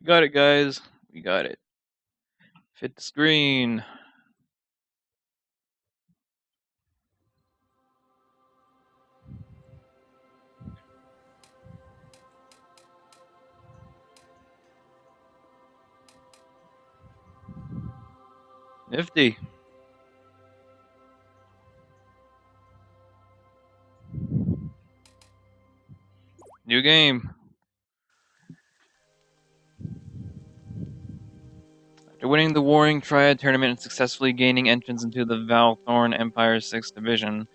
Got it, guys. We got it. Fit the screen. Nifty. New game. After winning the Warring Triad tournament and successfully gaining entrance into the Valthorn Empire's 6th Division,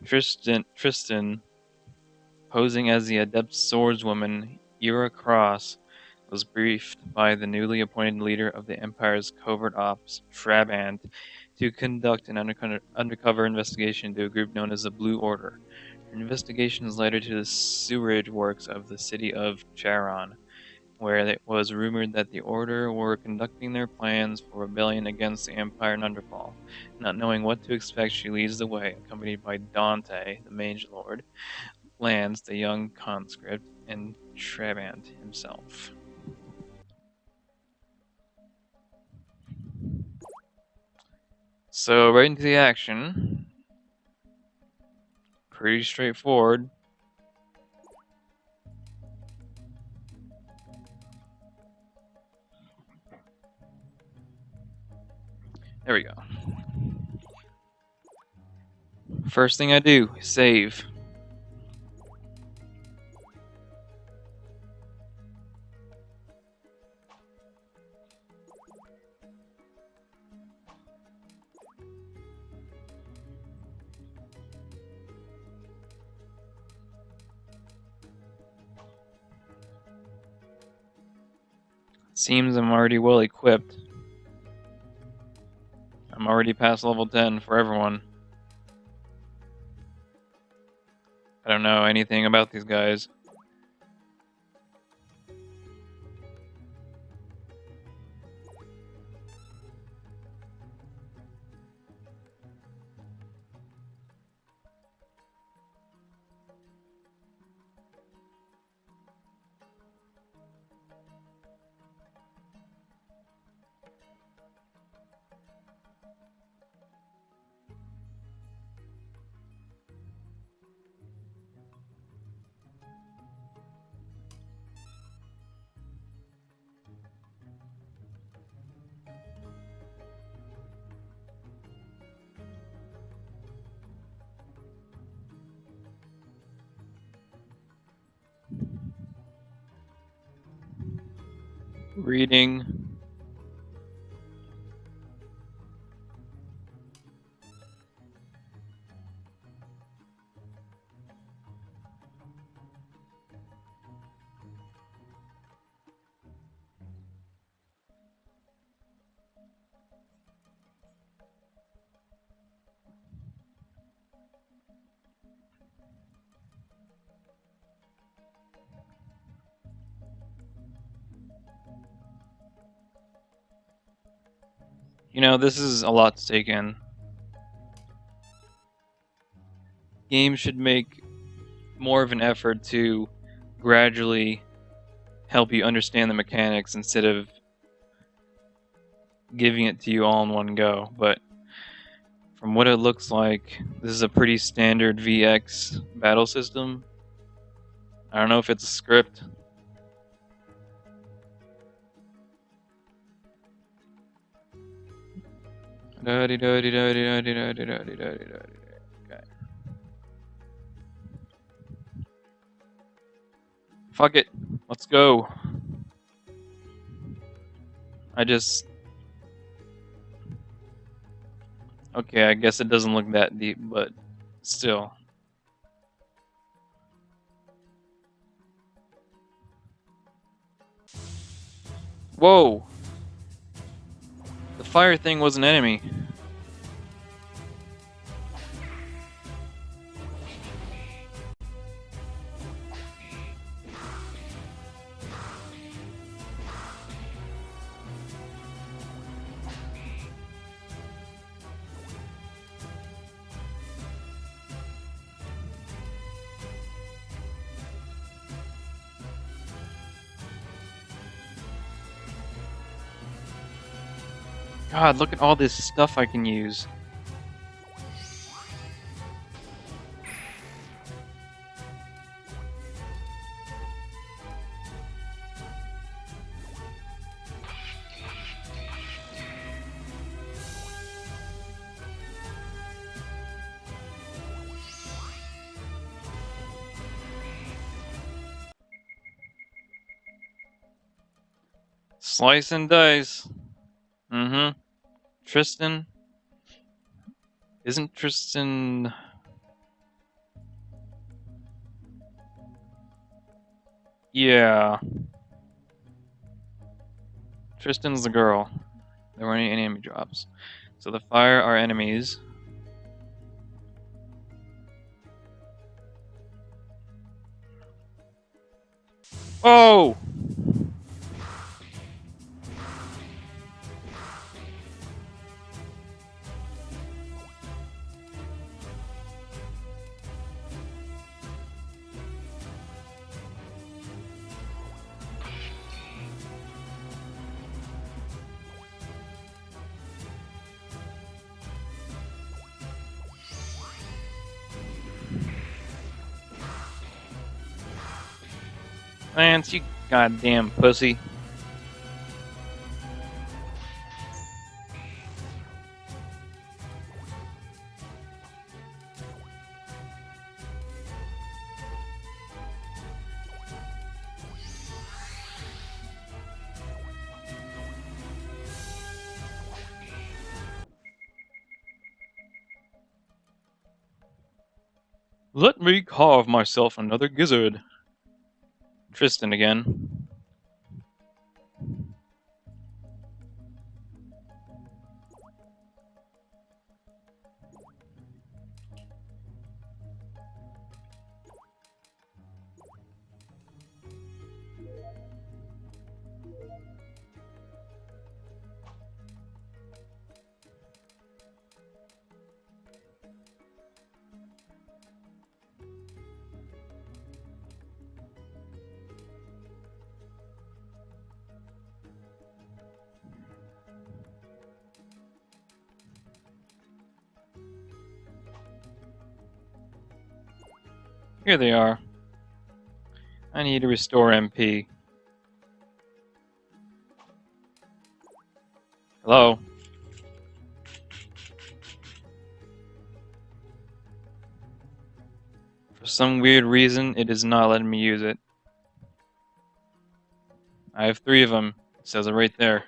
Tristan, posing as the adept swordswoman Ira Cross, was briefed by the newly appointed leader of the Empire's covert ops, Trabant, to conduct an undercover investigation into a group known as the Blue Order. Her investigations led her to the sewerage works of the city of Charon, where it was rumored that the Order were conducting their plans for rebellion against the Empire and Underfall. Not knowing what to expect, she leads the way, accompanied by Dante, the Mage Lord, Lance, the young conscript, and Trabant himself. So, right into the action. Pretty straightforward. There we go. First thing I do, save. Seems I'm already well equipped. I'm already past level 10 for everyone. I don't know anything about these guys. Reading. You know, this is a lot to take in. Games should make more of an effort to gradually help you understand the mechanics instead of giving it to you all in one go. But from what it looks like, this is a pretty standard VX battle system. I don't know if it's a script. Okay. Fuck it. Let's go. Okay, I guess it doesn't look that deep, but still. Whoa! The fire thing was an enemy. God, look at all this stuff I can use. Slice and dice. Mm-hmm. Tristan? Isn't Tristan... Yeah. Tristan's the girl. There weren't any enemy drops. So the fire are enemies. Oh! Lance, you goddamn pussy. Let me carve myself another gizzard. Tristan again. Here they are. I need to restore MP. Hello? For some weird reason, it is not letting me use it. I have 3 of them. It says it right there.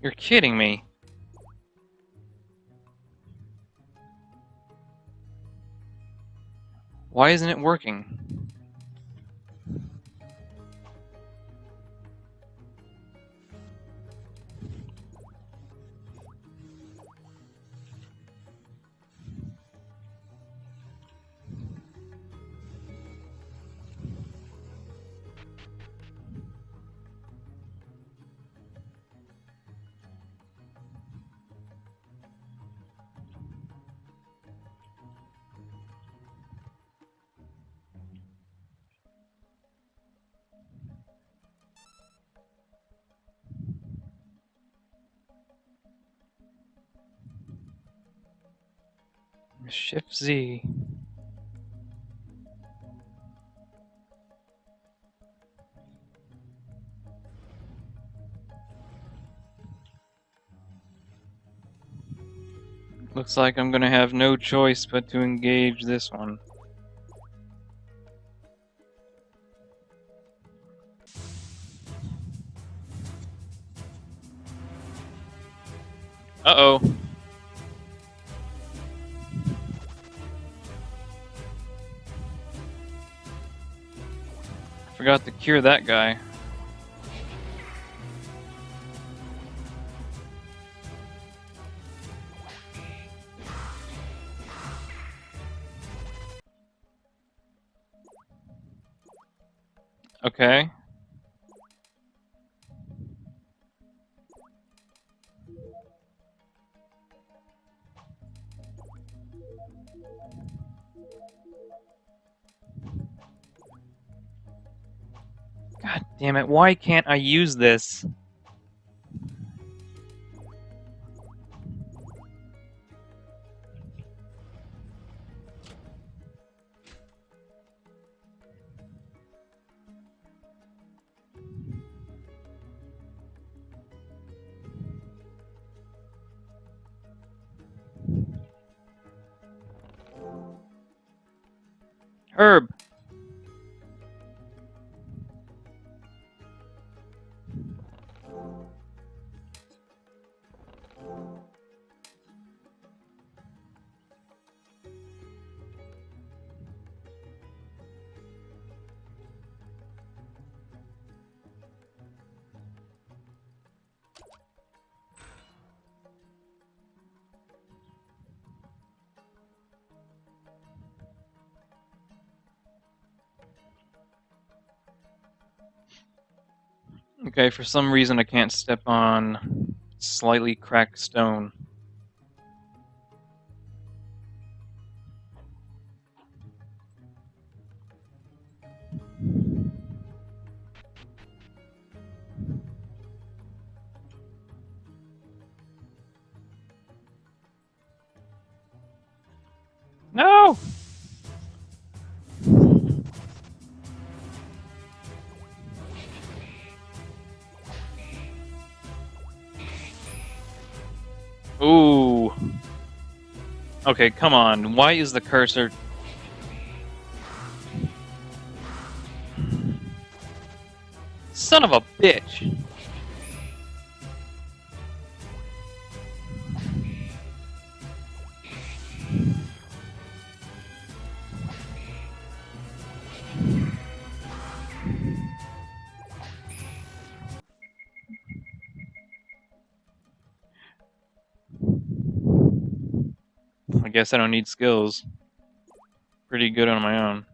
You're kidding me. Why isn't it working? Shift Z. Looks like I'm gonna have no choice but to engage this one. Uh-oh. Forgot to cure that guy. Okay. Damn it, why can't I use this? Herb! Okay, for some reason I can't step on slightly cracked stone. No! Ooh. Okay, come on. Why is the cursor... Son of a bitch! I guess I don't need skills. Pretty good on my own.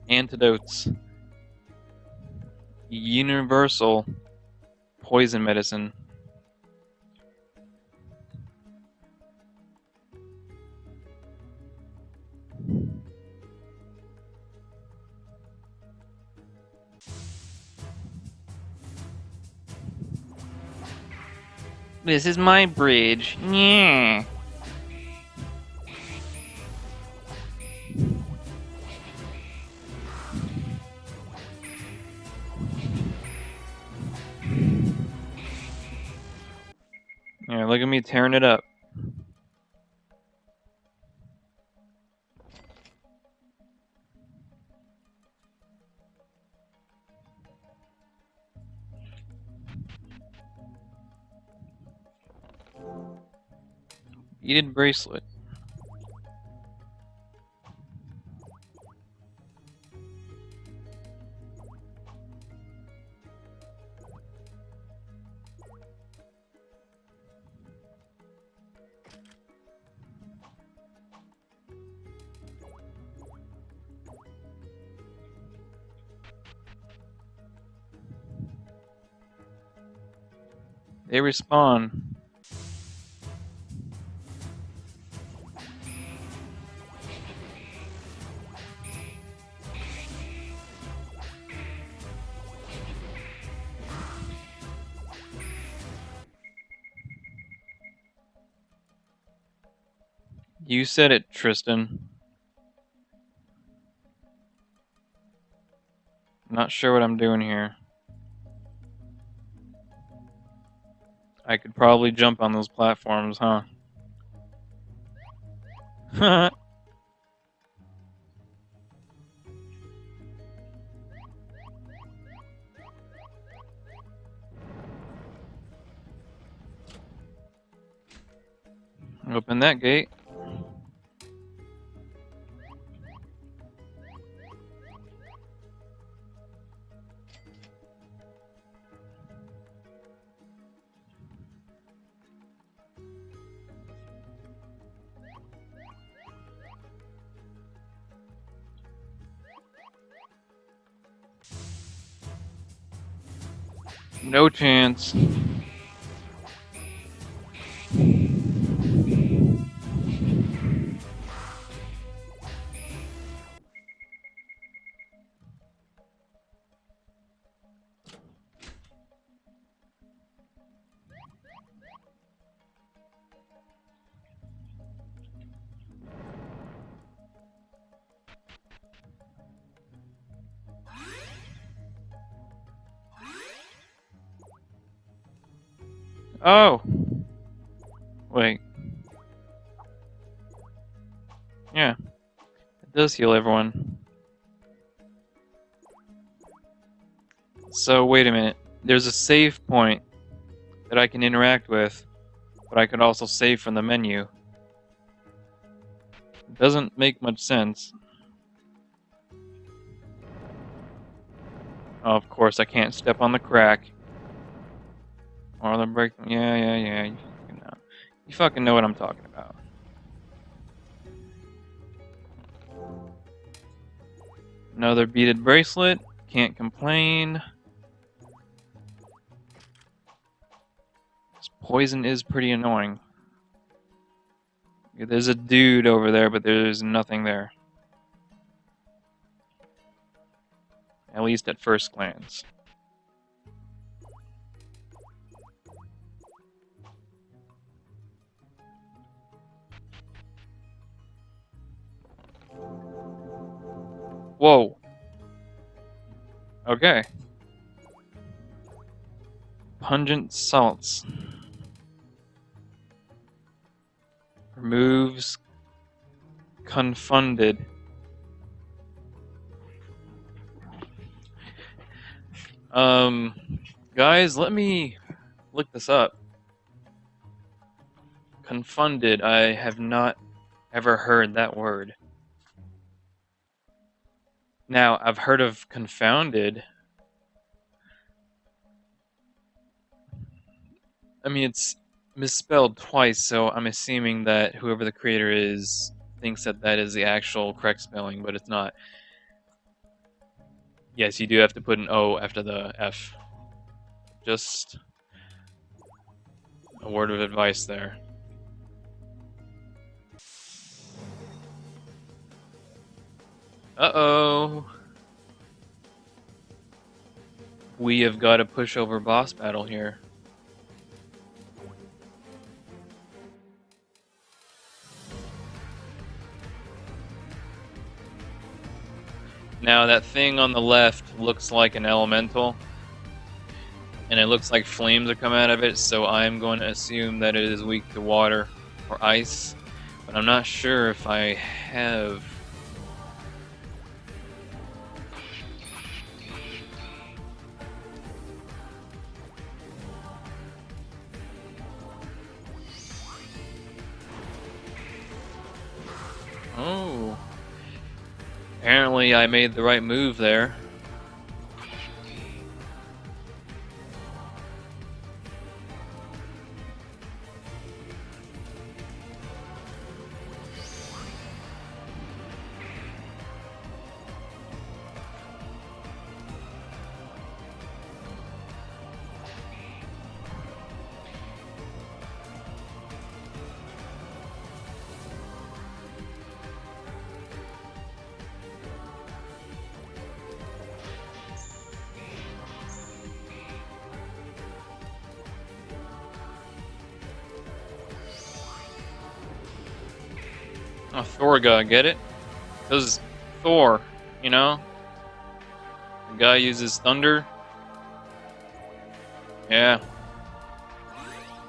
Antidotes. Universal poison medicine. This is my bridge. Yeah. Yeah, look at me tearing it up. Beaded bracelet. They respawn. You said it, Tristan. Not sure what I'm doing here. I could probably jump on those platforms, huh? Open that gate. No chance. Oh! Wait. Yeah. It does heal everyone. So, wait a minute. There's a save point that I can interact with, but I could also save from the menu. It doesn't make much sense. Oh, of course, I can't step on the crack. Or the break. Yeah. You fucking know. You fucking know what I'm talking about. Another beaded bracelet. Can't complain. This poison is pretty annoying. There's a dude over there, but there's nothing there. At least at first glance. Whoa. Okay. Pungent salts. Removes confunded. Guys, let me look this up. Confunded. I have not ever heard that word. Now, I've heard of confounded. I mean, it's misspelled twice, so I'm assuming that whoever the creator is thinks that that is the actual correct spelling, but it's not. Yes, you do have to put an O after the F. Just a word of advice there. Uh-oh. We have got a pushover boss battle here. Now, that thing on the left looks like an elemental. And it looks like flames are coming out of it, so I'm going to assume that it is weak to water or ice. But I'm not sure if I have... Oh. Apparently I made the right move there. Oh, Thorga, get it? Because Thor, you know? The guy uses thunder. Yeah.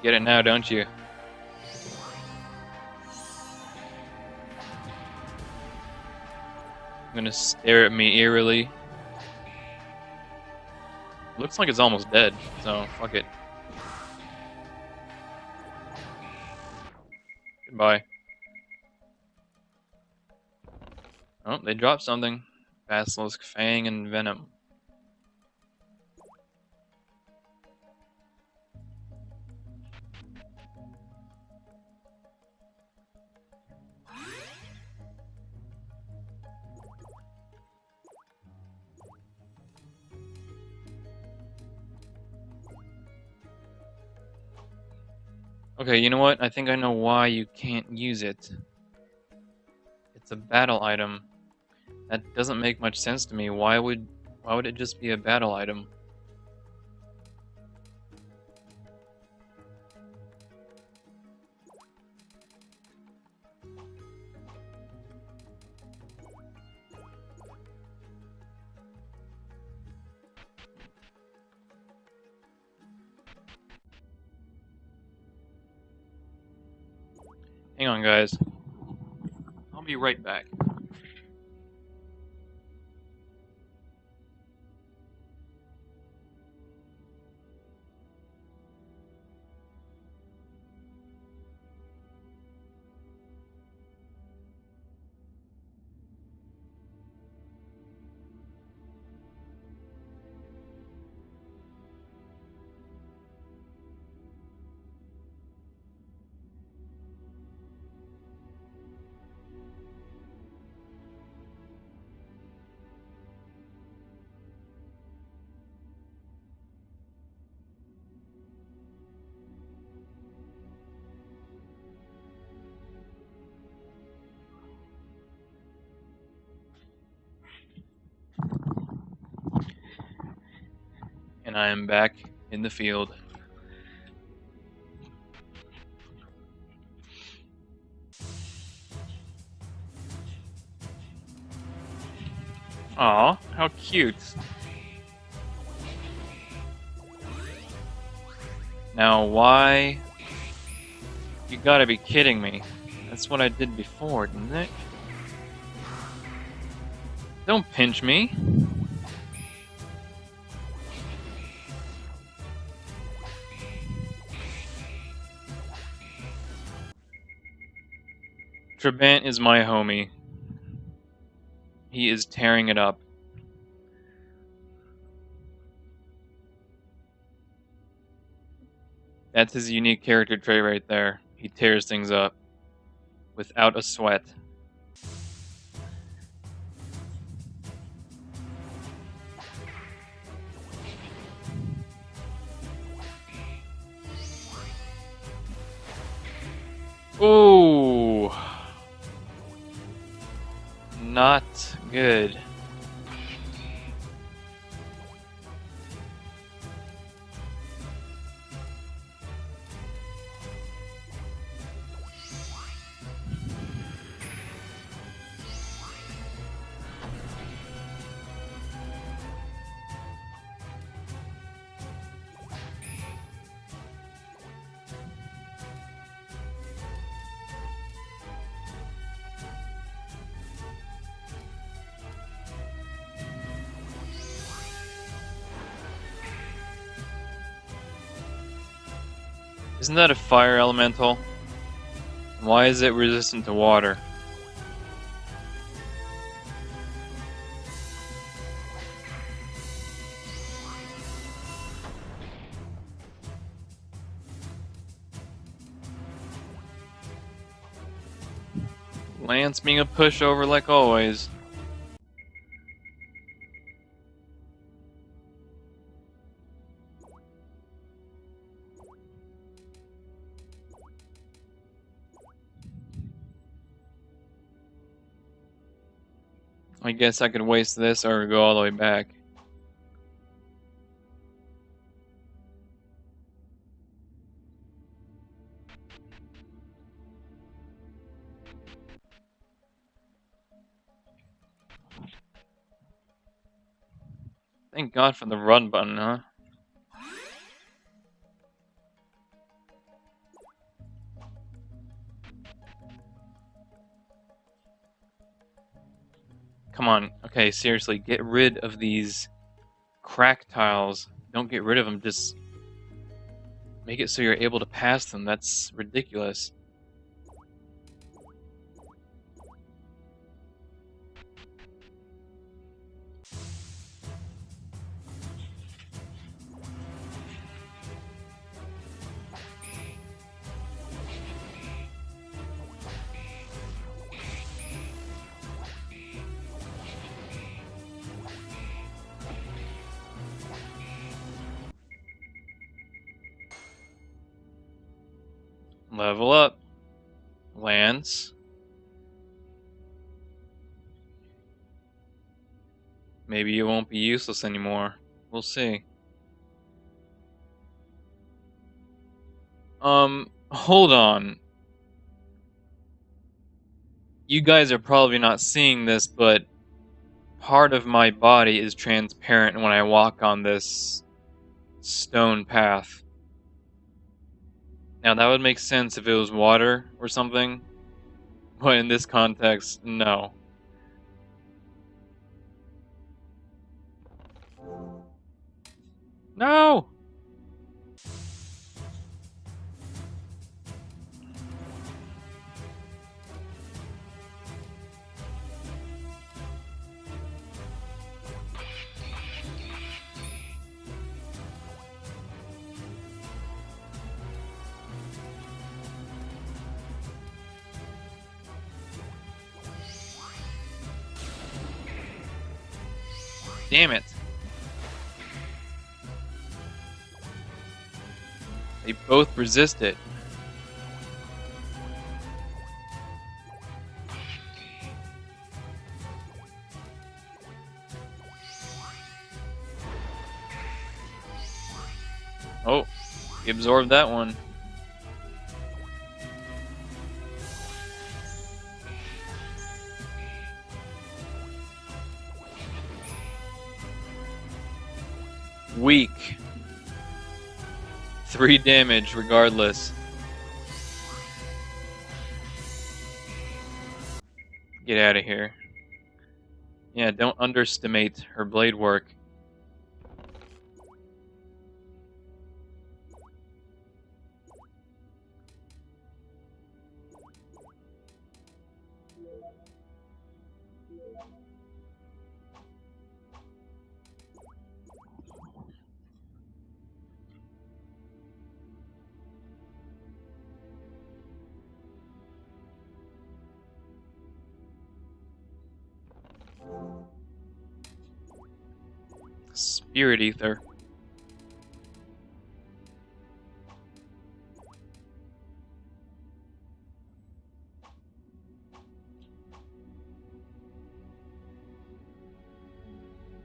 Get it now, don't you? I'm gonna stare at me eerily. Looks like it's almost dead, so fuck it. Goodbye. Oh, they dropped something. Basilisk, Fang, and Venom. Okay, you know what? I think I know why you can't use it. It's a battle item. That doesn't make much sense to me. Why would it just be a battle item? Hang on, guys. I'll be right back. And I am back in the field. Aw, how cute. Now, why? You gotta be kidding me. That's what I did before, didn't it? Don't pinch me. Trabant is my homie. He is tearing it up. That's his unique character trait right there. He tears things up. Without a sweat. Ooh. Not good. Isn't that a fire elemental? Why is it resistant to water? Lance being a pushover like always. I guess I could waste this or go all the way back. Thank God for the run button, huh? Come on. Okay, seriously, get rid of these crack tiles. Don't get rid of them, just make it so you're able to pass them. That's ridiculous. Level up. Lance. Maybe it won't be useless anymore. We'll see. Hold on. You guys are probably not seeing this, but part of my body is transparent when I walk on this stone path. Now that would make sense if it was water or something, but in this context, no. No! Damn it. They both resist it. Oh, he absorbed that one. Weak. 3 damage regardless. Get out of here. Yeah, don't underestimate her blade work. Spirit Ether.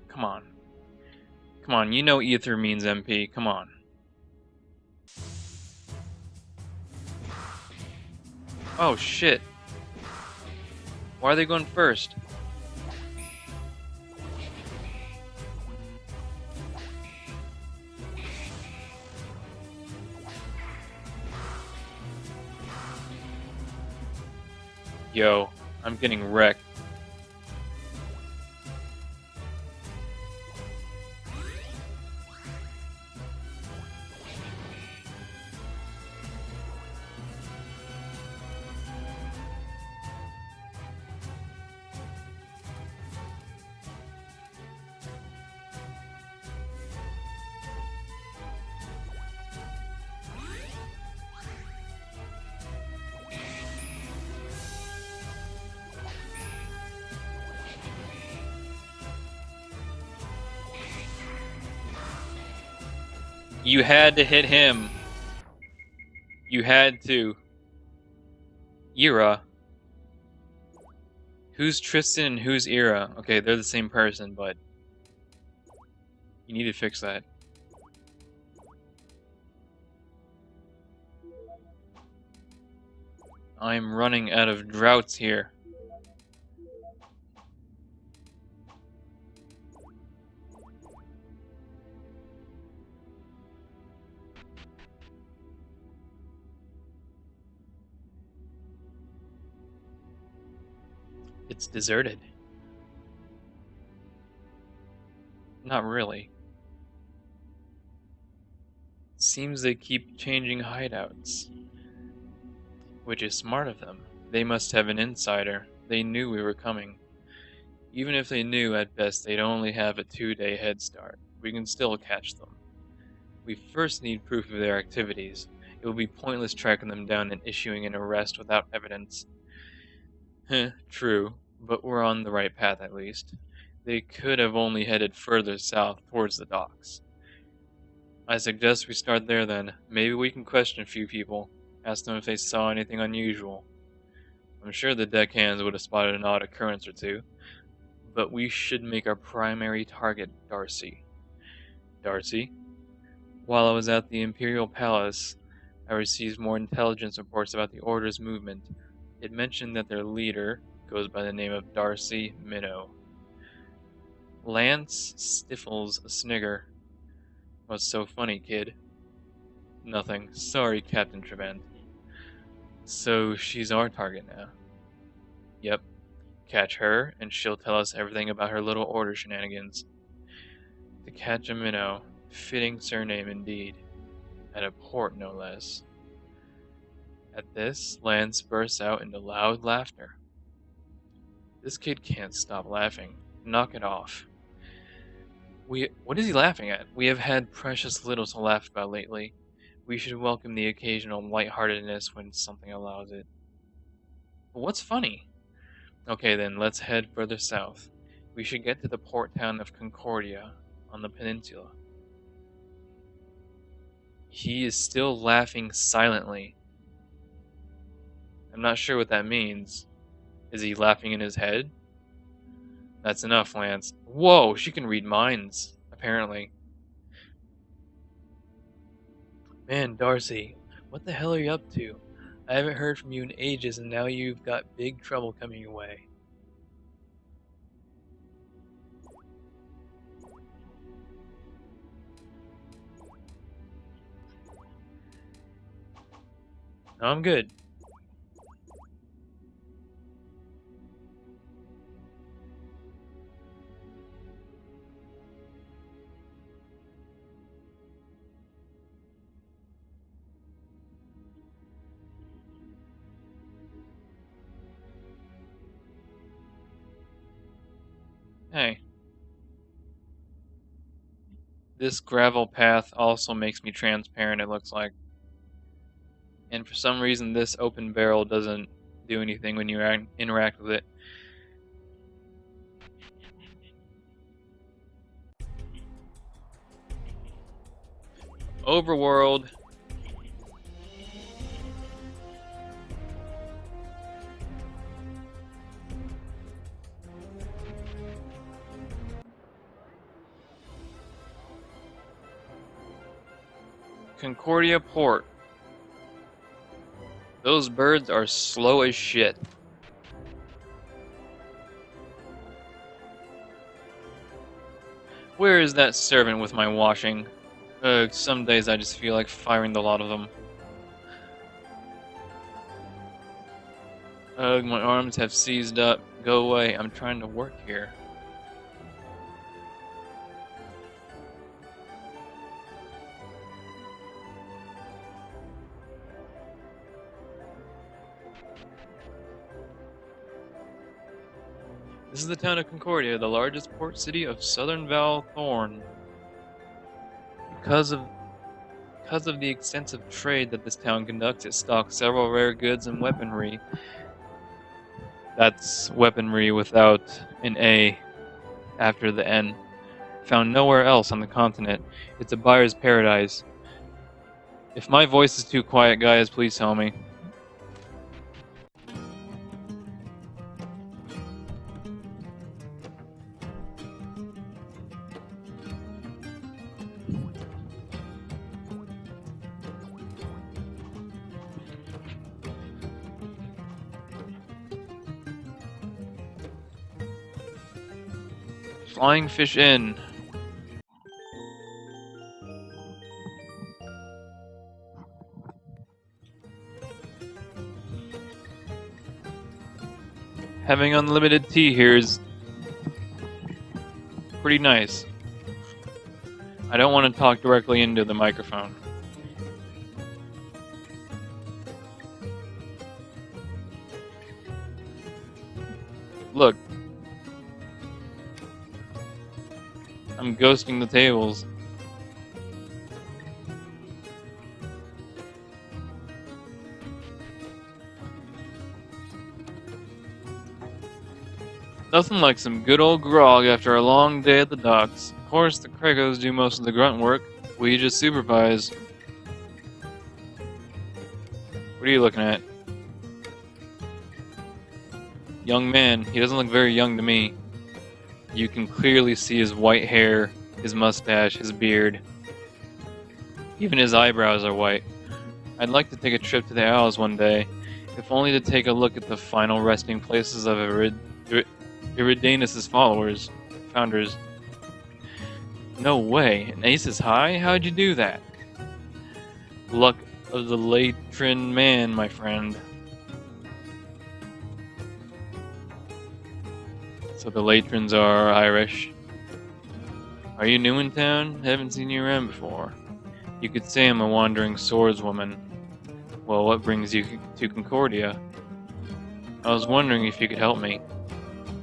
Come on. Come on, you know Ether means MP. Come on. Oh shit. Why are they going first? Yo, I'm getting wrecked. You had to hit him. You had to. Ira. Who's Tristan and who's Ira? Okay, they're the same person, but you need to fix that. I'm running out of droughts here. It's deserted. Not really. Seems they keep changing hideouts. Which is smart of them. They must have an insider. They knew we were coming. Even if they knew, at best they'd only have a 2-day head start. We can still catch them. We first need proof of their activities. It will be pointless tracking them down and issuing an arrest without evidence. True, but we're on the right path at least. They could have only headed further south towards the docks. I suggest we start there then. Maybe we can question a few people. Asked them if they saw anything unusual. I'm sure the deckhands would have spotted an odd occurrence or two, but we should make our primary target Darcy. Darcy? While I was at the Imperial Palace, I received more intelligence reports about the Order's movement. It mentioned that their leader goes by the name of Darcy Minnow. Lance stifles a snigger. What's so funny, kid? Nothing. Sorry, Captain Trevant. So she's our target now. Yep. Catch her, and she'll tell us everything about her little Order shenanigans. To catch a minnow. Fitting surname indeed. At a port, no less. At this, Lance bursts out into loud laughter. This kid can't stop laughing. Knock it off. What is he laughing at? We have had precious little to laugh about lately. We should welcome the occasional lightheartedness when something allows it. But what's funny? Okay then, let's head further south. We should get to the port town of Concordia, on the peninsula. He is still laughing silently. I'm not sure what that means. Is he laughing in his head? That's enough, Lance. Whoa, she can read minds, apparently. Man, Darcy, what the hell are you up to? I haven't heard from you in ages, and now you've got big trouble coming your way. No, I'm good. Hey. This gravel path also makes me transparent, it looks like. And for some reason this open barrel doesn't do anything when you interact with it. Overworld. Concordia Port. Those birds are slow as shit. Where is that servant with my washing? Ugh, some days I just feel like firing the lot of them. Ugh, my arms have seized up. Go away, I'm trying to work here. This is the town of Concordia, the largest port city of southern Val Thorn. Because of the extensive trade that this town conducts, it stocks several rare goods and weaponry. That's weaponry without an A after the N. Found nowhere else on the continent. It's a buyer's paradise. If my voice is too quiet, guys, please tell me. Flying Fish Inn. Having unlimited tea here is pretty nice. I don't want to talk directly into the microphone. Look. I'm ghosting the tables. Nothing like some good old grog after a long day at the docks. Of course, the Kregos do most of the grunt work. We just supervise. What What are you looking at? Young man, he doesn't look very young to me. You can clearly see his white hair, his mustache, his beard. Even his eyebrows are white. I'd like to take a trip to the Isles one day, if only to take a look at the final resting places of Eridanus' founders. No way, an ace is high? How'd you do that? Luck of the Latrin man, my friend. So the Latrins are Irish. Are you new in town? Haven't seen you around before. You could say I'm a wandering swordswoman. Well, what brings you to Concordia? I was wondering if you could help me.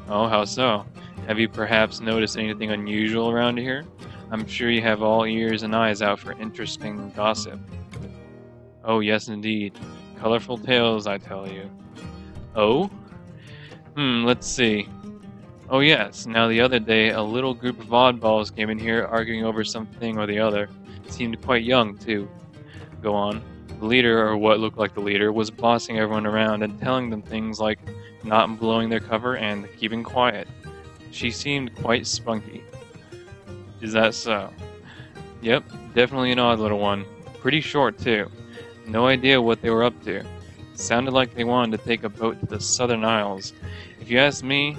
Oh, how so? Have you perhaps noticed anything unusual around here? I'm sure you have all ears and eyes out for interesting gossip. Oh, yes indeed. Colorful tales, I tell you. Oh? Let's see. Oh yes, now the other day a little group of oddballs came in here arguing over something or the other. Seemed quite young, too. Go on. The leader, or what looked like the leader, was bossing everyone around and telling them things like not blowing their cover and keeping quiet. She seemed quite spunky. Is that so? Yep, definitely an odd little one. Pretty short, too. No idea what they were up to. Sounded like they wanted to take a boat to the Southern Isles. If you ask me,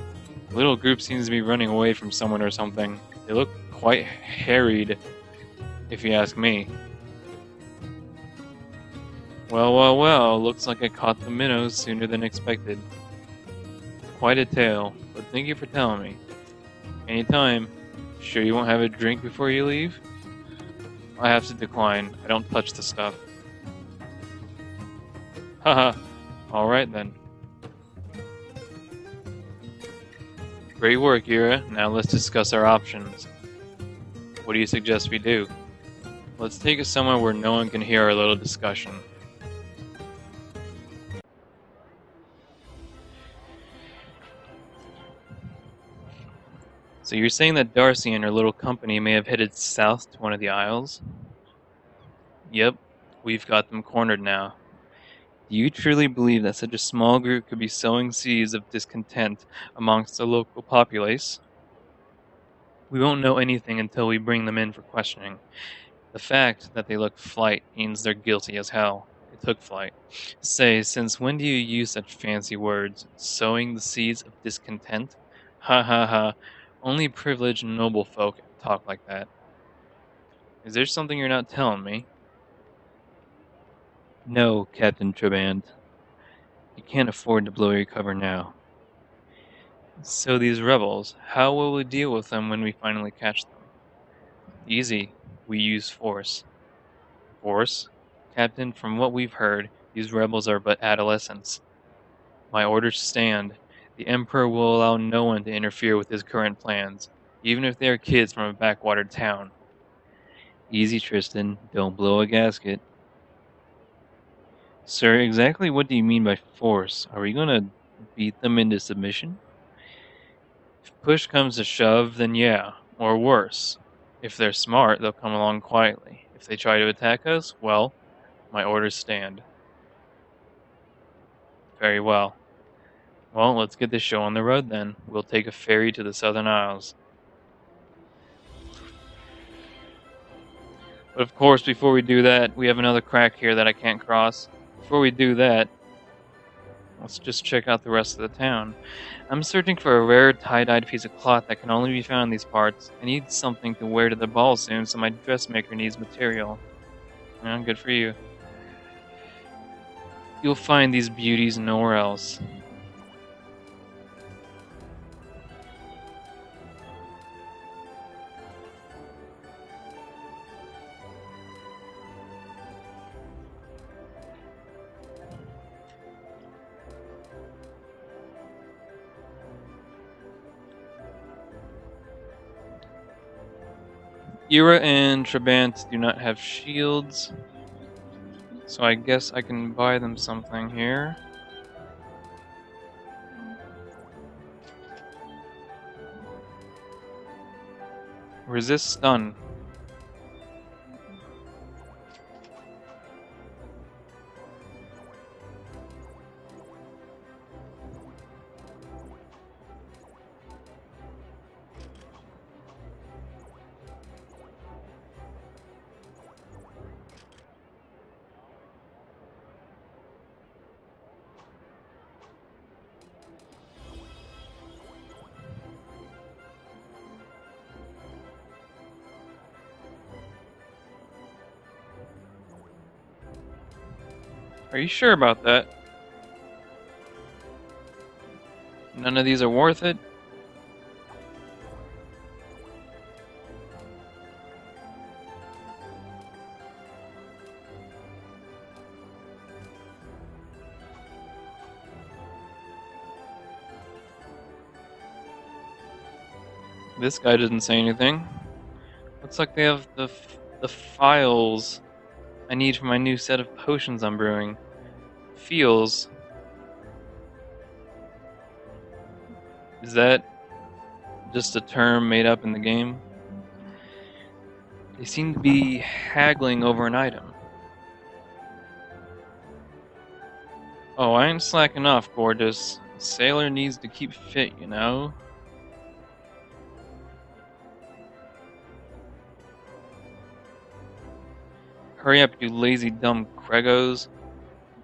the little group seems to be running away from someone or something. They look quite harried, if you ask me. Well, looks like I caught the minnows sooner than expected. Quite a tale, but thank you for telling me. Anytime. Sure you won't have a drink before you leave? I have to decline. I don't touch the stuff. Haha. Alright then. Great work, Ira. Now let's discuss our options. What do you suggest we do? Let's take it somewhere where no one can hear our little discussion. So you're saying that Darcy and her little company may have headed south to one of the isles? Yep, we've got them cornered now. Do you truly believe that such a small group could be sowing seeds of discontent amongst the local populace? We won't know anything until we bring them in for questioning. The fact that they look flight means they're guilty as hell. They took flight. Say, since when do you use such fancy words? Sowing the seeds of discontent? Ha ha ha. Only privileged and noble folk talk like that. Is there something you're not telling me? No, Captain Treband. You can't afford to blow your cover now. So these rebels, how will we deal with them when we finally catch them? Easy. We use force. Force? Captain, from what we've heard, these rebels are but adolescents. My orders stand. The Emperor will allow no one to interfere with his current plans, even if they are kids from a backwater town. Easy, Tristan. Don't blow a gasket. Sir, exactly what do you mean by force? Are we gonna beat them into submission? If push comes to shove, then yeah, or worse. If they're smart, they'll come along quietly. If they try to attack us, well, my orders stand. Very well. Well, let's get this show on the road then. We'll take a ferry to the Southern Isles. But of course, before we do that, we have another crack here that I can't cross. Before we do that, let's just check out the rest of the town. I'm searching for a rare tie-dyed piece of cloth that can only be found in these parts. I need something to wear to the ball soon, so my dressmaker needs material. Good for you. You'll find these beauties nowhere else. Ira and Trabant do not have shields, so I guess I can buy them something here. Resist stun. Are you sure about that? None of these are worth it? This guy didn't say anything. Looks like they have the files I need for my new set of potions I'm brewing. Feels. Is that just a term made up in the game? They seem to be haggling over an item. Oh, I ain't slacking off, gorgeous. A sailor needs to keep fit, you know? Hurry up, you lazy dumb Kregos.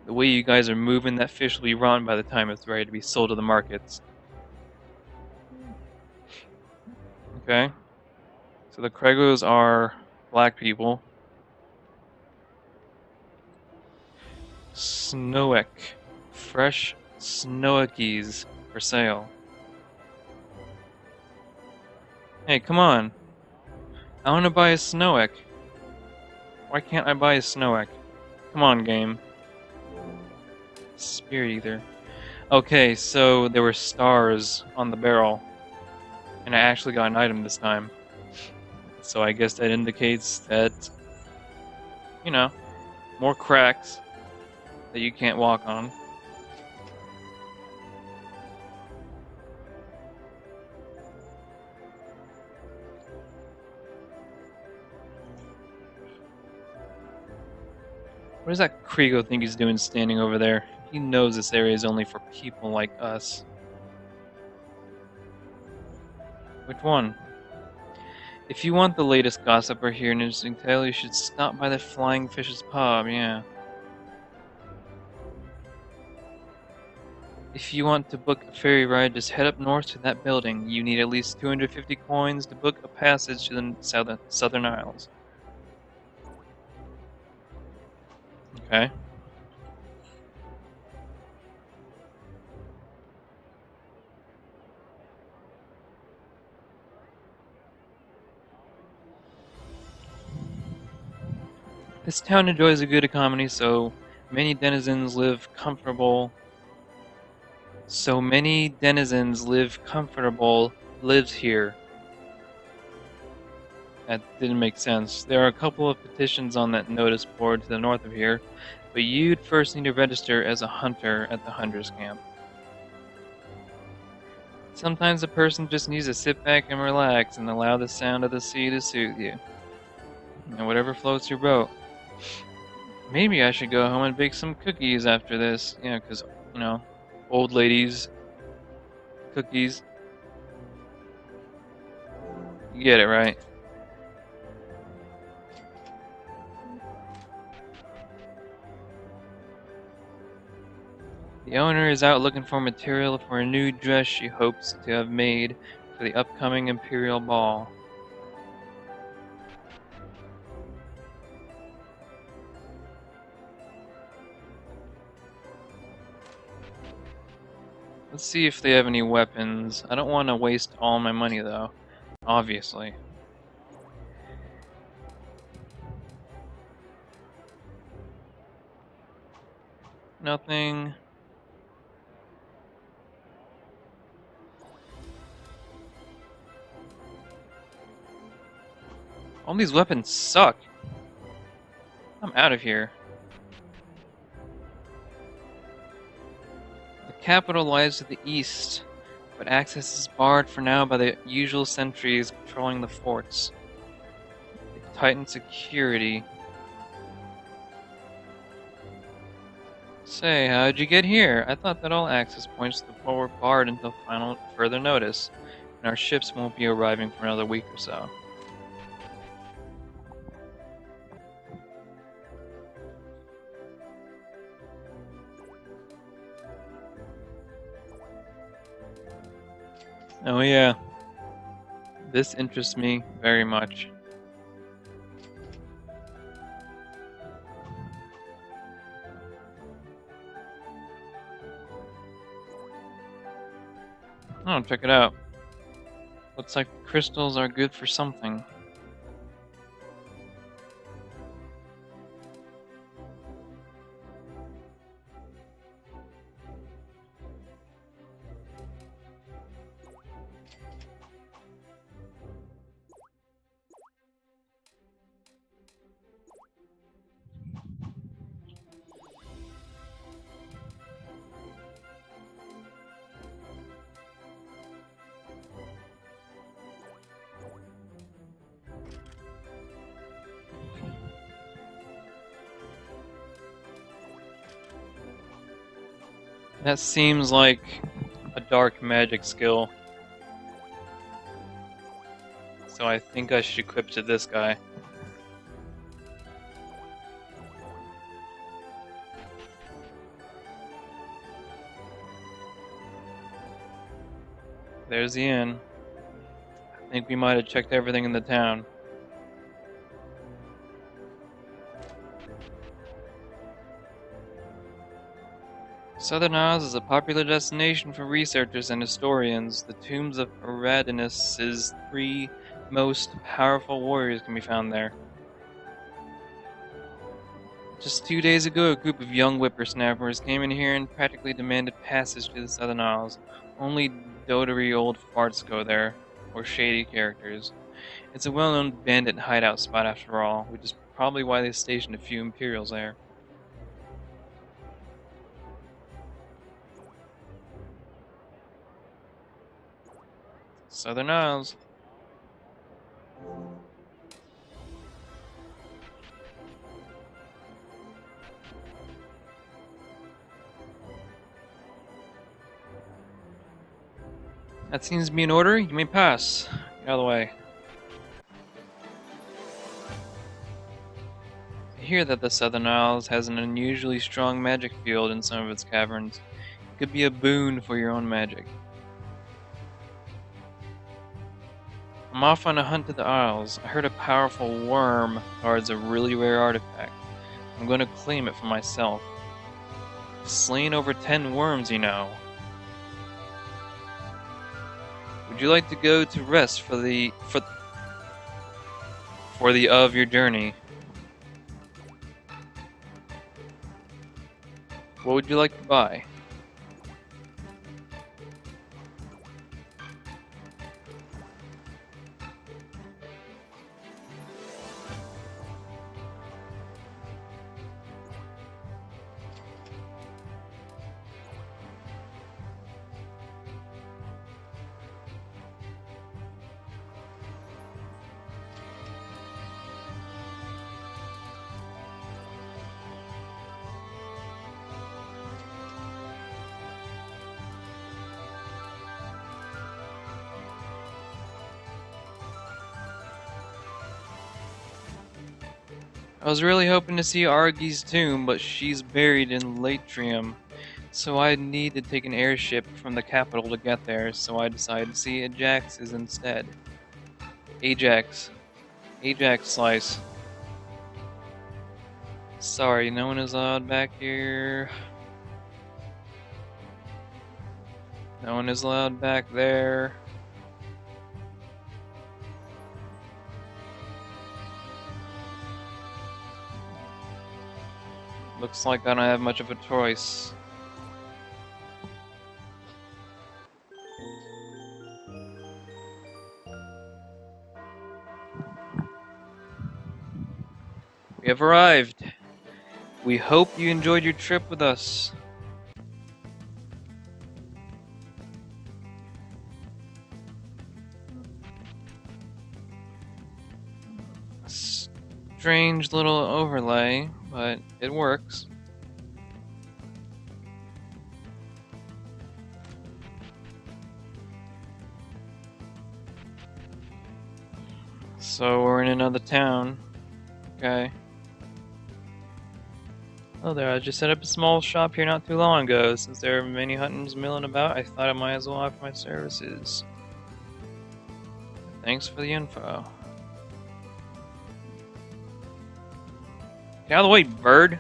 The way you guys are moving, that fish will be rotten by the time it's ready to be sold to the markets. Okay. So the Kregos are black people. Snowick. Fresh Snowickies for sale. Hey, come on. I want to buy a Snowick. Why can't I buy a Snowick? Come on, game. Spirit Ether. Okay, so there were stars on the barrel. And I actually got an item this time. So I guess that indicates that, you know, more cracks that you can't walk on. What does that Kriego think he's doing standing over there? He knows this area is only for people like us. Which one? If you want the latest gossip or hear an interesting tale, you should stop by the Flying Fish's pub, yeah. If you want to book a ferry ride, just head up north to that building. You need at least 250 coins to book a passage to the Southern Isles. Okay. This town enjoys a good economy, so many denizens live comfortable. Lives here. That didn't make sense. There are a couple of petitions on that notice board to the north of here, but you'd first need to register as a hunter at the hunter's camp. Sometimes a person just needs to sit back and relax and allow the sound of the sea to soothe you. And whatever floats your boat. Maybe I should go home and bake some cookies after this. Yeah, because, you know, old ladies, cookies. You get it, right? The owner is out looking for material for a new dress she hopes to have made for the upcoming Imperial Ball. Let's see if they have any weapons. I don't want to waste all my money though, obviously. Nothing. All these weapons suck. I'm out of here. The capital lies to the east, but access is barred for now by the usual sentries patrolling the forts. They've tightened security. Say, how'd you get here? I thought that all access points to the port were barred until further notice, and our ships won't be arriving for another week or so. Oh yeah, this interests me very much. Oh, check it out. Looks like the crystals are good for something. That seems like a dark magic skill. So I think I should equip to this guy. There's the inn. I think we might have checked everything in the town. Southern Isles is a popular destination for researchers and historians. The tombs of Eridanus' three most powerful warriors can be found there. Just 2 days ago, a group of young whippersnappers came in here and practically demanded passage to the Southern Isles. Only dotery old farts go there, or shady characters. It's a well-known bandit hideout spot after all, which is probably why they stationed a few Imperials there. Southern Isles. That seems to be in order. You may pass. Get out of the way. I hear that the Southern Isles has an unusually strong magic field in some of its caverns. It could be a boon for your own magic. I'm off on a hunt to the Isles. I heard a powerful worm guards a really rare artifact. I'm going to claim it for myself. I've slain over 10 worms, you know. Would you like to go to rest for the of your journey? What would you like to buy? I was really hoping to see Argy's tomb, but she's buried in Latrium, so I need to take an airship from the capital to get there, so I decided to see Ajax's instead. Ajax. Ajax Slice. Sorry, no one is allowed back here. No one is allowed back there. Looks like I don't have much of a choice. We have arrived. We hope you enjoyed your trip with us. Strange little overlay, but it works. So we're in another town. Okay. Oh there, I just set up a small shop here not too long ago. Since there are many hunters milling about, I thought I might as well offer my services. Thanks for the info. Get out of the way, bird!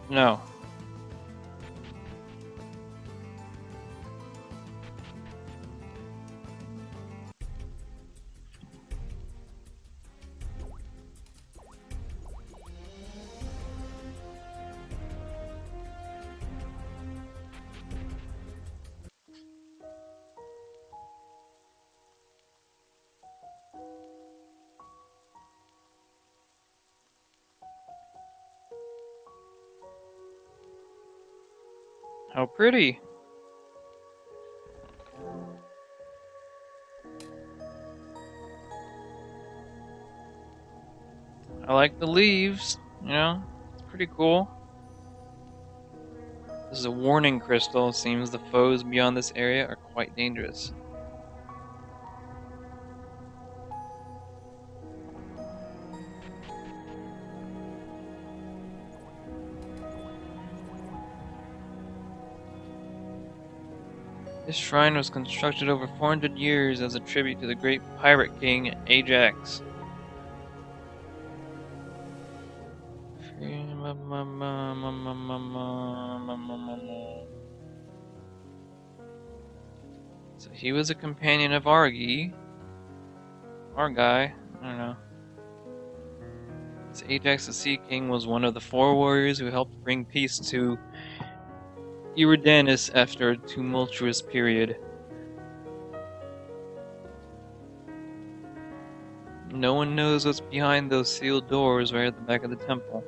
No. How pretty. I like the leaves, you know? It's pretty cool. This is a warning crystal. Seems the foes beyond this area are quite dangerous. This shrine was constructed over 400 years as a tribute to the great pirate king Ajax. So he was a companion of Argi. Argi, I don't know. This Ajax the Sea King was one of the 4 warriors who helped bring peace to Eridanus after a tumultuous period. No one knows what's behind those sealed doors right at the back of the temple.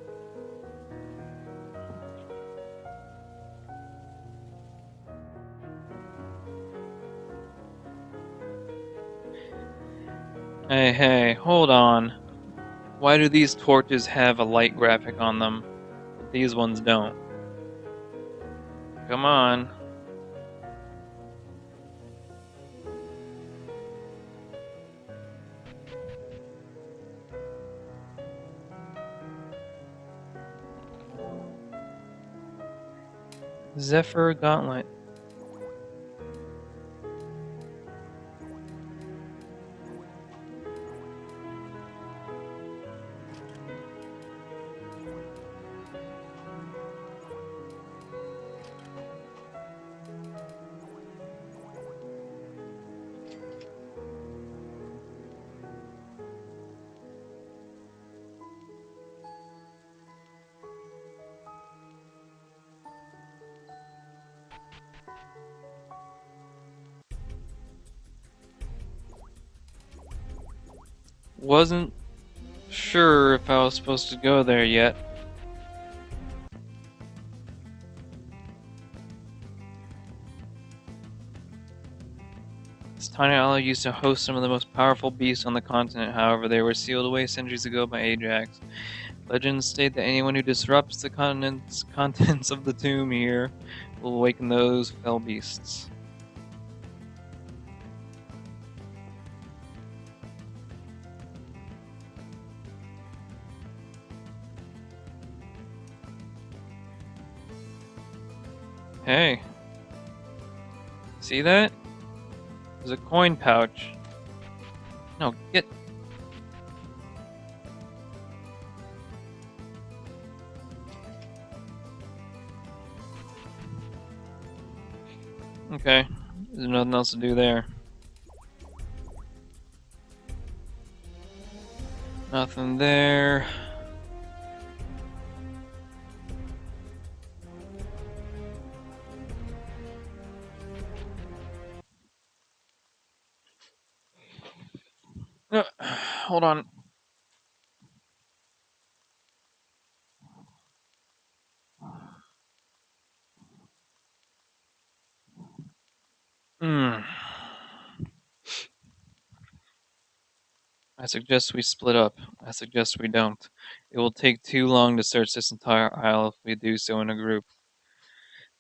Hey, hold on. Why do these torches have a light graphic on them, but these ones don't? Come on. Zephyr Gauntlet. Wasn't sure if I was supposed to go there yet. This tiny island used to host some of the most powerful beasts on the continent. However, they were sealed away centuries ago by Ajax. Legends state that anyone who disrupts the contents of the tomb here will awaken those fell beasts. Hey. See that? There's a coin pouch. No, get... Okay. There's nothing else to do there. Nothing there. Hold on. Hmm. I suggest we split up. I suggest we don't. It will take too long to search this entire isle if we do so in a group.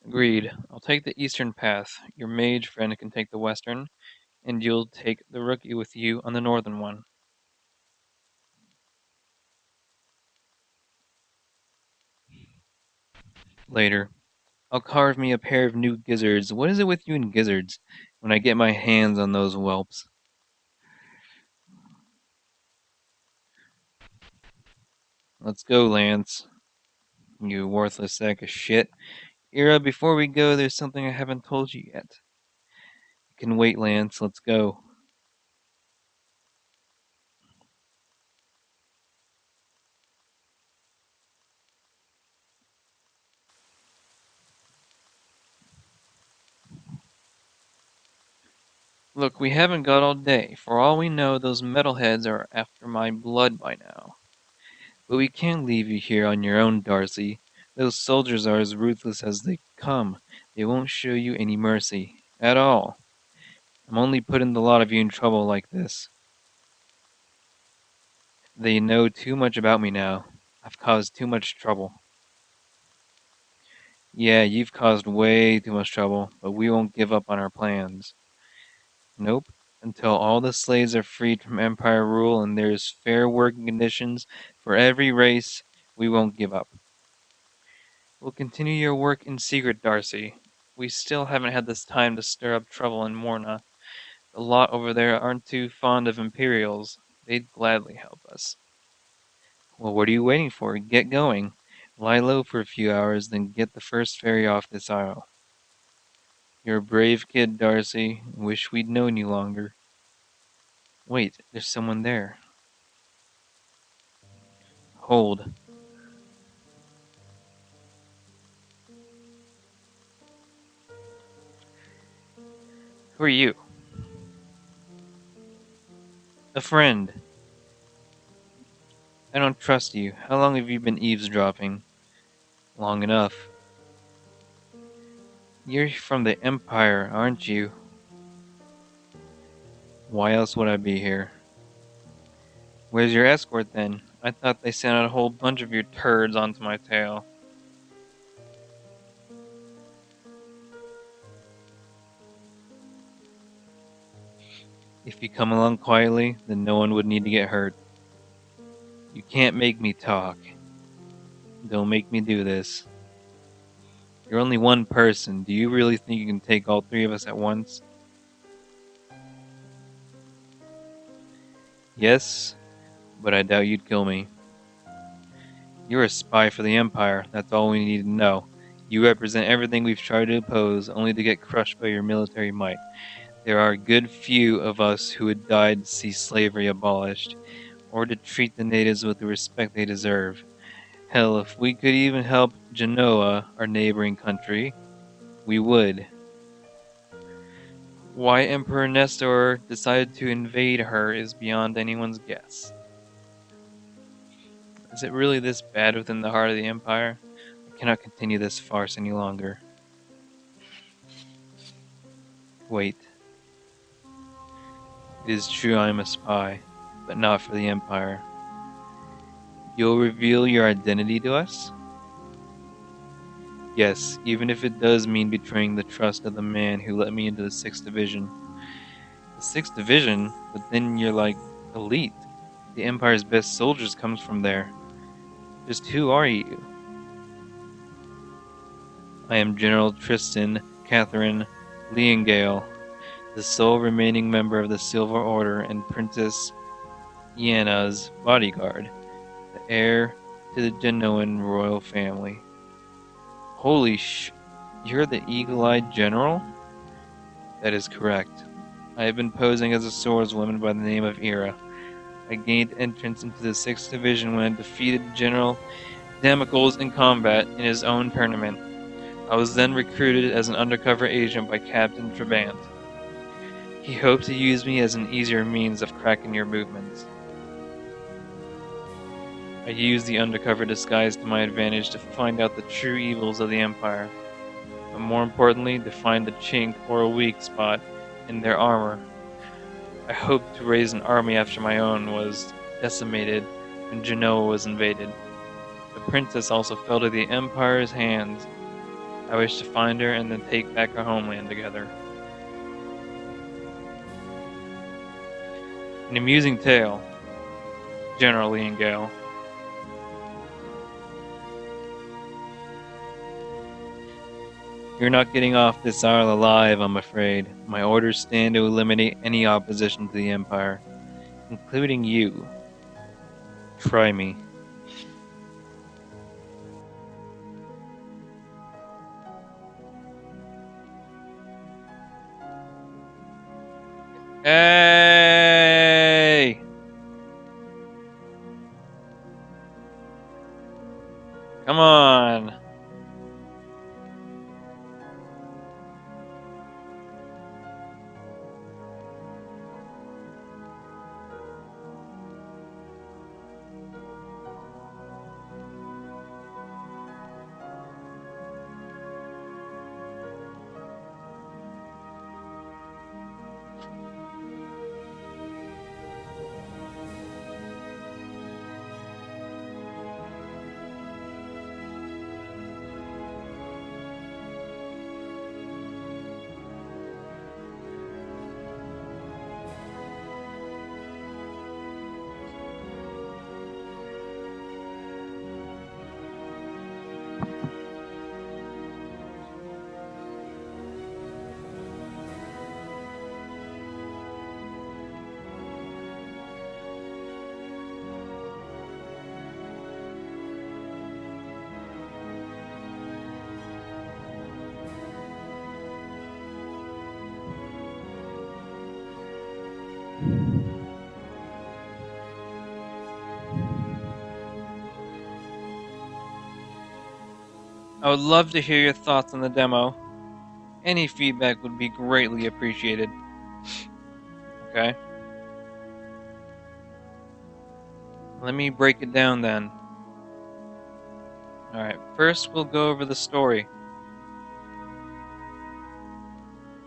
Agreed. I'll take the eastern path. Your mage friend can take the western, and you'll take the rookie with you on the northern one. Later. I'll carve me a pair of new gizzards. What is it with you and gizzards? When I get my hands on those whelps. Let's go, Lance. You worthless sack of shit. Ira, before we go, there's something I haven't told you yet. You can wait, Lance. Let's go. Look, we haven't got all day. For all we know, those metalheads are after my blood by now. But we can't leave you here on your own, Darcy. Those soldiers are as ruthless as they come. They won't show you any mercy. At all. I'm only putting the lot of you in trouble like this. They know too much about me now. I've caused too much trouble. Yeah, you've caused way too much trouble, but we won't give up on our plans. Nope. Until all the slaves are freed from Empire rule and there's fair working conditions for every race, we won't give up. We'll continue your work in secret, Darcy. We still haven't had this time to stir up trouble in Morna. The lot over there aren't too fond of Imperials. They'd gladly help us. Well, what are you waiting for? Get going. Lie low for a few hours, then get the first ferry off this isle. You're a brave kid, Darcy. Wish we'd known you longer. Wait, there's someone there. Hold. Who are you? A friend. I don't trust you. How long have you been eavesdropping? Long enough. You're from the Empire, aren't you? Why else would I be here? Where's your escort then? I thought they sent out a whole bunch of your turds onto my tail. If you come along quietly, then no one would need to get hurt. You can't make me talk. Don't make me do this. You're only one person. Do you really think you can take all three of us at once? Yes, but I doubt you'd kill me. You're a spy for the Empire. That's all we need to know. You represent everything we've tried to oppose, only to get crushed by your military might. There are a good few of us who would die to see slavery abolished, or to treat the natives with the respect they deserve. Hell, if we could even help Genoa, our neighboring country, we would. Why Emperor Nestor decided to invade her is beyond anyone's guess. Is it really this bad within the heart of the Empire? I cannot continue this farce any longer. Wait. It is true I am a spy, but not for the Empire. You'll reveal your identity to us? Yes, even if it does mean betraying the trust of the man who let me into the 6th Division. The 6th Division? But then you're like elite. The Empire's best soldiers comes from there. Just who are you? I am General Tristan Catherine Leongale, the sole remaining member of the Silver Order and Princess Iana's bodyguard, the heir to the Genoan royal family. Holy you're the eagle-eyed general? That is correct. I have been posing as a swordswoman by the name of Ira. I gained entrance into the 6th Division when I defeated General Damocles in combat in his own tournament. I was then recruited as an undercover agent by Captain Trabant. He hoped to use me as an easier means of cracking your movements. I used the undercover disguise to my advantage to find out the true evils of the Empire, but more importantly, to find the chink or a weak spot in their armor. I hoped to raise an army after my own was decimated when Genoa was invaded. The princess also fell to the Empire's hands. I wish to find her and then take back our homeland together. An amusing tale, General Leongale. You're not getting off this isle alive, I'm afraid. My orders stand to eliminate any opposition to the Empire, including you. Try me. Hey! Come on! I would love to hear your thoughts on the demo. Any feedback would be greatly appreciated. Okay? Let me break it down then. Alright, first we'll go over the story.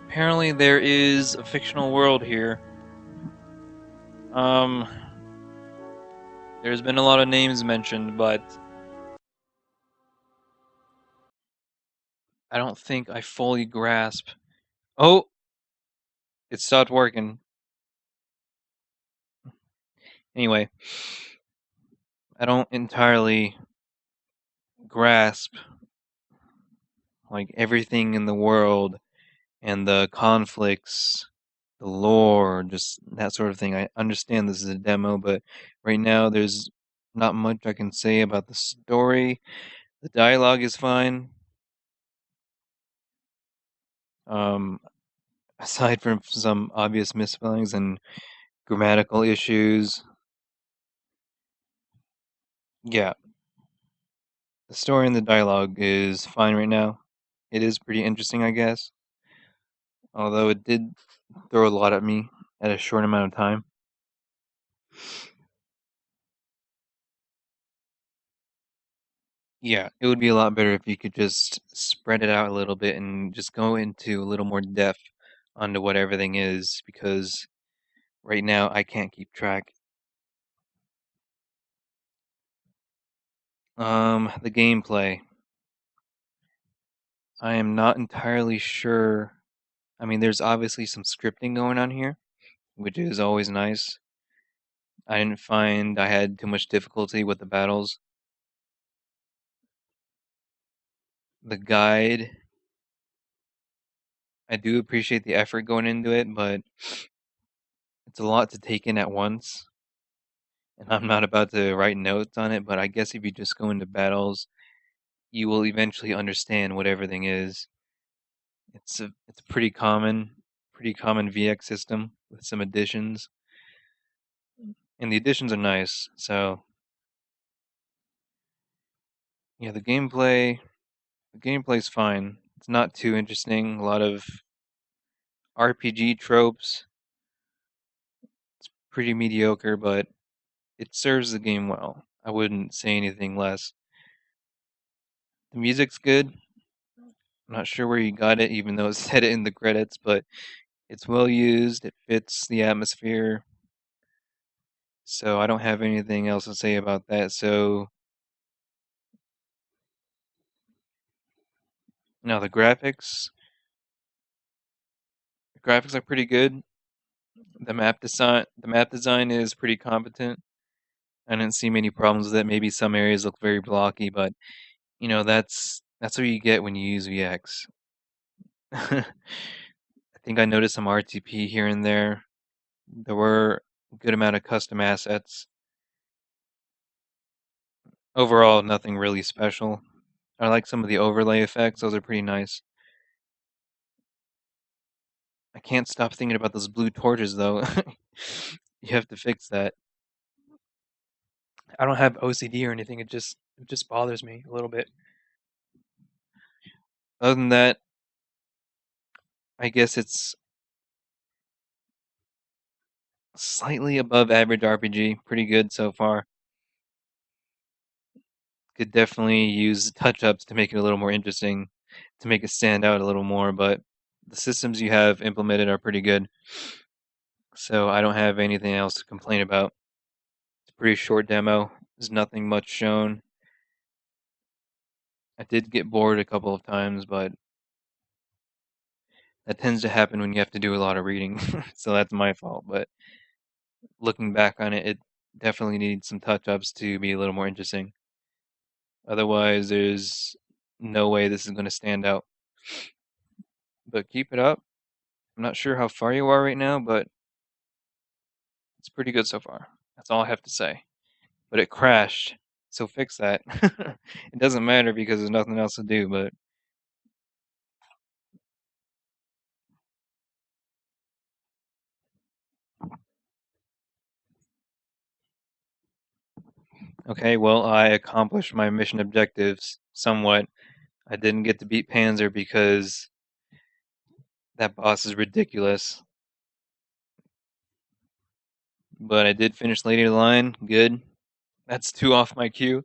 Apparently there is a fictional world here. There's been a lot of names mentioned, but I don't think I fully grasp. Oh! It stopped working. Anyway, I don't entirely grasp like everything in the world and the conflicts, the lore, just that sort of thing. I understand this is a demo, but right now there's not much I can say about the story. The dialogue is fine. Um, aside from some obvious misspellings and grammatical issues. Yeah, the story and the dialogue is fine right now. It is pretty interesting, I guess. Although it did throw a lot at me at a short amount of time. Yeah, it would be a lot better if you could just spread it out a little bit and just go into a little more depth onto what everything is, because right now I can't keep track. The gameplay. I am not entirely sure. I mean, there's obviously some scripting going on here, which is always nice. I didn't find I had too much difficulty with the battles. The guide, I do appreciate the effort going into it, but it's a lot to take in at once. And I'm not about to write notes on it, but I guess if you just go into battles, you will eventually understand what everything is. It's a pretty common VX system with some additions, and the additions are nice. So yeah, the gameplay's fine. It's not too interesting. A lot of RPG tropes. It's pretty mediocre, but it serves the game well. I wouldn't say anything less. The music's good. I'm not sure where you got it, even though it said it in the credits, but it's well used. It fits the atmosphere. So I don't have anything else to say about that. So now the graphics are pretty good. The map design is pretty competent. I didn't see many problems with it. Maybe some areas look very blocky, but that's what you get when you use VX. I think I noticed some RTP here and there. There were a good amount of custom assets. Overall, nothing really special. I like some of the overlay effects. Those are pretty nice. I can't stop thinking about those blue torches, though. You have to fix that. I don't have OCD or anything. It just bothers me a little bit. Other than that, I guess it's slightly above average RPG. Pretty good so far. Could definitely use touch-ups to make it a little more interesting, to make it stand out a little more, but the systems you have implemented are pretty good. So I don't have anything else to complain about. It's a pretty short demo. There's nothing much shown. I did get bored a couple of times, but that tends to happen when you have to do a lot of reading. So that's my fault. But looking back on it, it definitely needs some touch-ups to be a little more interesting. Otherwise, there's no way this is going to stand out. But keep it up. I'm not sure how far you are right now, but it's pretty good so far. That's all I have to say. But it crashed, so fix that. It doesn't matter because there's nothing else to do, but okay, well, I accomplished my mission objectives somewhat. I didn't get to beat Panzer because that boss is ridiculous. But I did finish Lady of the Line. Good. That's 2 off my queue.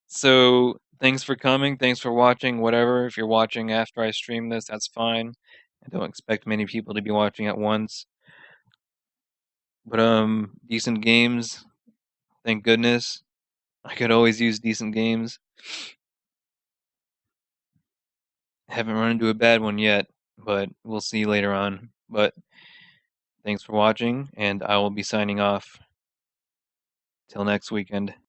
So thanks for coming. Thanks for watching. Whatever. If you're watching after I stream this, that's fine. I don't expect many people to be watching at once. But decent games. Thank goodness. I could always use decent games. Haven't run into a bad one yet, but we'll see later on. But thanks for watching, and I will be signing off. Till next weekend.